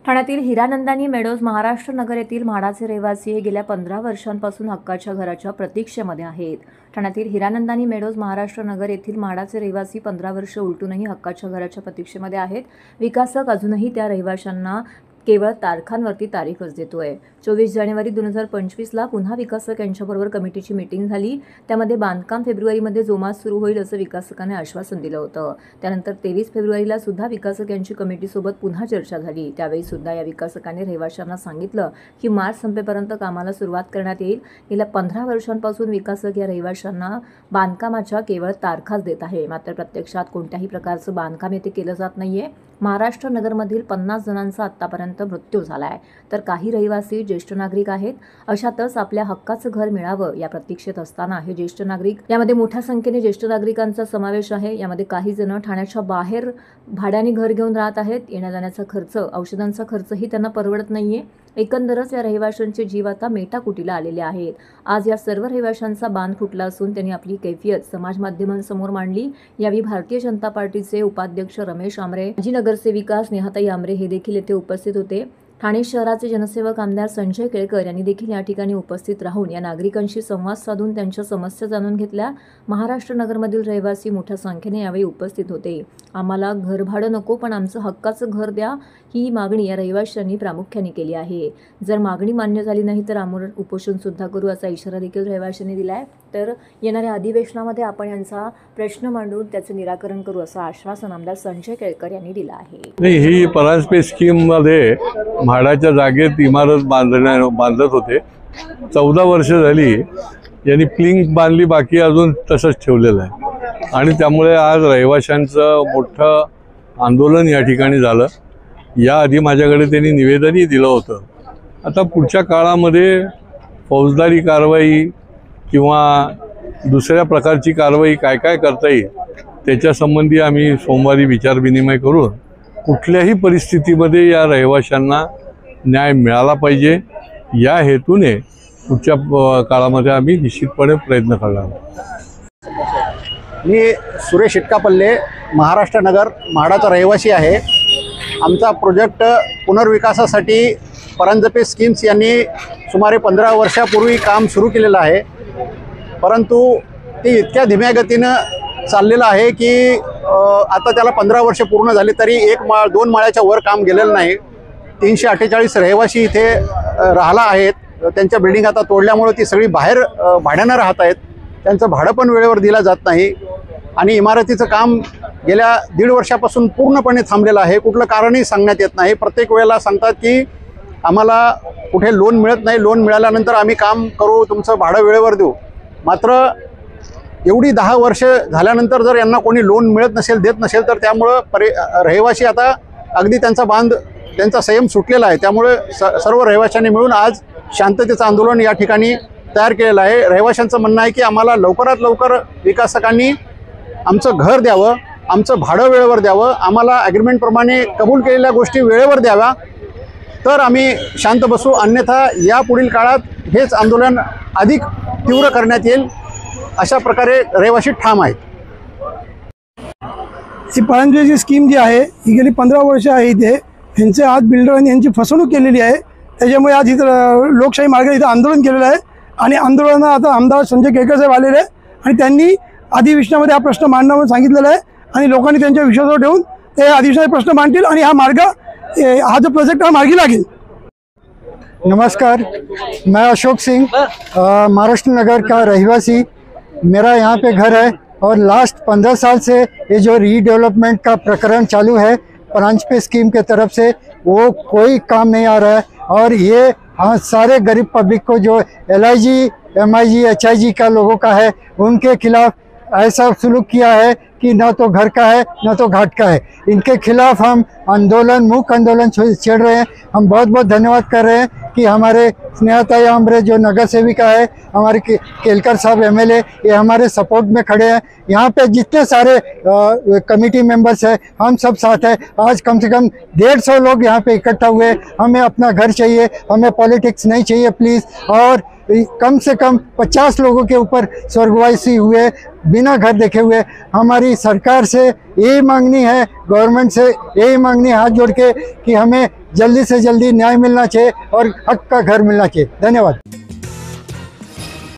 ठाण्यातील हिरानंदानी मेडोज महाराष्ट्र नगर येथील म्हाडाचे रहिवासी हे गेल्या 15 वर्षांपासून हक्काच्या घराच्या प्रतीक्षेमध्ये आहेत। ठाण्यातील हिरानंदानी मेडोज महाराष्ट्र नगर येथील म्हाडाचे रहिवासी 15 वर्ष उलटूनही हक्काच्या घराच्या प्रतीक्षेमध्ये आहेत। विकासक अजूनही त्या रहिवाशांना केवळ तारखांवरती तारीखच देतोय। 24 जानेवारी 2025ला पुन्हा विकासक यांच्याबरोबर कमिटीची मीटिंग झाली। त्यामध्ये बांधकाम फेब्रुवारीमध्ये जोमात सुरू होईल असं विकासकाने आश्वासन दिलं होतं। त्यानंतर 23 फेब्रुवारीला सुद्धा विकासक यांची कमिटीसोबत पुन्हा चर्चा झाली। त्यावेळी सुद्धा या विकासकाने रहिवाशांना सांगितलं की मार्च संपेपर्यंत कामाला सुरुवात करण्यात येईल। गेल्या 15 वर्षांपासून विकासक या रहिवाशांना बांधकामाच्या केवळ तारखाच देत आहे, मात्र प्रत्यक्षात कोणत्याही प्रकारचं बांधकाम येथे केलं जात नाहीये। महाराष्ट्र नगरमधील 50 जणांचा आतापर्यंत मृत्यू झालाय, तर काही रहिवासी ज्येष्ठ नागरिक आहेत। अशातच आपल्या हक्काचं घर मिळावं या प्रतीक्षेत असताना हे ज्येष्ठ नागरिक, यामध्ये मोठ्या संख्येने ज्येष्ठ नागरिकांचा समावेश आहे। यामध्ये काही जण ठाण्याच्या बाहेर भाड्याने घर घेऊन राहत आहेत। येण्या जाण्याचा खर्च, औषधांचा खर्चही त्यांना परवडत नाहीये। एकंदरच या रहिवाशांचे जीव आता मेटाकुटीला आलेले आहेत। आज या सर्व रहिवाशांचा बांध फुटला असून त्यांनी आपली कैफियत समाज माध्यमांसमोर मांडली। यावेळी भारतीय जनता पार्टीचे उपाध्यक्ष रमेश आमरे, माजी नगरसेविका स्नेहाताई आमरे हे देखील येथे उपस्थित होते। ठाणे शहराचे जनसेवक आमदार संजय केळकर यांनी देखील या ठिकाणी उपस्थित राहून या नागरिकांशी संवाद साधून त्यांच्या समस्या जाणून घेतल्या। महाराष्ट्र नगरमधील रहिवासी मोठ्या संख्येने यावेळी उपस्थित होते। आम्हाला घरभाडं नको, पण आमचं हक्काचं घर द्या, ही मागणी या रहिवाशांनी प्रामुख्याने केली आहे। जर मागणी मान्य झाली नाही तर आमरण उपोषण सुद्धा करू असा इशारा देखील रहिवाशांनी दिलाय। तर येणाऱ्या अधिवेशनामध्ये आपण यांचा प्रश्न मांडून त्याचे निराकरण करू असं आश्वासन आमदार संजय केळकर यांनी दिलं आहे। ही परांजपे स्कीम मध्ये म्हाडाच्या जागेत इमारत बांधत होते। 14 वर्ष झाली यांनी प्लिंक बांधली, बाकी अजून तसंच ठेवलेलं आहे आणि त्यामुळे आज रहिवाशांचं मोठं आंदोलन या ठिकाणी झालं। याआधी माझ्याकडे त्यांनी निवेदनही दिलं होतं। आता पुढच्या काळामध्ये फौजदारी कारवाई किंवा दुसऱ्या प्रकारची कारवाई काय काय करता येईल त्याच्यासंबंधी आम्ही सोमवारी विचारविनिमय करून कुठल्याही परिस्थितीमध्ये या रहिवाशांना न्याय मिळाला पाहिजे या हेतूने पुढच्या काळामध्ये आम्ही निश्चितपणे प्रयत्न करणार आहोत। मी सुरेश इटकापल्ले, महाराष्ट्र नगर म्हाडाचा रहिवासी आहे। आमचा प्रोजेक्ट पुनर्विकासासाठी परांजपे स्कीम्स यांनी सुमारे 15 वर्षापूर्वी काम सुरू केलेलं आहे, परंतु ते इतक्या धीम्या गतीनं चाललेलं आहे की आता त्याला 15 वर्ष पूर्ण झाली तरी 2 माळ्याच्या वर काम गेलेलं नाही। 348 रहिवासी इथे राहिला आहेत। त्यांच्या बिल्डिंग आता तोडल्यामुळे ती सगळी बाहेर भाड्यानं राहत आहेत। त्यांचं भाडं पण वेळेवर दिलं जात नाही आणि इमारतीचं काम गेल्या 1.5 वर्षापासून पूर्णपणे थांबलेलं आहे। कुठलं कारणही सांगण्यात येत नाही। प्रत्येक वेळेला सांगतात की आम्हाला कुठे लोन मिळत नाही, लोन मिळाल्यानंतर आम्ही काम करू, तुमचं भाडं वेळेवर देऊ। मात्र एवढी 10 वर्ष झाल्यानंतर जर यांना कोणी लोन मिळत नसेल, देत नसेल, तर त्यामुळं रहिवासी आता अगदी त्यांचा बांध, त्यांचा संयम सुटलेला आहे। त्यामुळे सर्व रहिवाशांनी मिळून आज शांततेचं आंदोलन या ठिकाणी तयार केलेलं आहे। रहिवाशांचं म्हणणं आहे की आम्हाला लवकरात लवकर विकासकांनी आमचं घर द्यावं, आमचं भाडं वेळेवर द्यावं, आम्हाला ॲग्रीमेंटप्रमाणे कबूल केलेल्या गोष्टी वेळेवर द्याव्या, तर आम्ही शांत बसू। अन्यथा यापुढील काळात हेच आंदोलन अधिक तीव्र करण्यात येईल अशा प्रकारे रहिवासी ठाम आहेत। ही परांजपेची स्कीम जी आहे ही गेली 15 वर्ष आहे। इथे ह्यांचे आज बिल्डरांनी यांची फसवणूक केलेली आहे। त्याच्यामुळे आज इथं लोकशाही मार्गाने इथं आंदोलन केलेलं आहे आणि आंदोलनात आता आमदार संजय केळकर साहेब आलेले आहे आणि त्यांनी अधिवेशनामध्ये हा प्रश्न मांडण्यावर सांगितलेला आहे आणि लोकांनी त्यांच्या विश्वासावर ठेवून ते अधिवेशनात प्रश्न मांडतील आणि हा जो प्रोजेक्ट हा मार्गी लागेल। नमस्कार, मैं अशोक सिंह, महाराष्ट्र नगर का रहिवासी। मेरा यहाँ पे घर है और लास्ट 15 साल से ये जो रीडेवलपमेंट का प्रकरण चालू है परांजपे स्कीम के तरफ से, वो कोई काम नहीं आ रहा है और ये हाँ सारे गरीब पब्लिक को जो LIG, MIG, HIG का लोगों का है उनके खिलाफ ऐसा सुलूक किया है कि ना तो घर का है ना तो घाट का है। इनके खिलाफ हम आंदोलन, मूक आंदोलन छेड़ रहे हैं। हम बहुत बहुत धन्यवाद कर रहे हैं कि हमारे स्नेहताई आमरे जो नगर सेविका है, हमारे केलकर साहब एमएलए, ये हमारे सपोर्ट में खड़े हैं। यहाँ पे जितने सारे कमेटी मेंबर्स हैं, हम सब साथ हैं। आज कम से कम 150 लोग यहाँ पे इकट्ठा हुए। हमें अपना घर चाहिए, हमें पॉलिटिक्स नहीं चाहिए प्लीज़। और कम से कम 50 लोगों के ऊपर स्वर्गवासी हुए बिना घर देखे हुए। हमारी सरकार से यही मांगनी है, गवर्नमेंट से यही मांगनी है हाथ जोड़ के कि हमें जल्दी से जल्दी न्याय मिलना चाहिए और हक का घर मिलना चाहिए। धन्यवाद।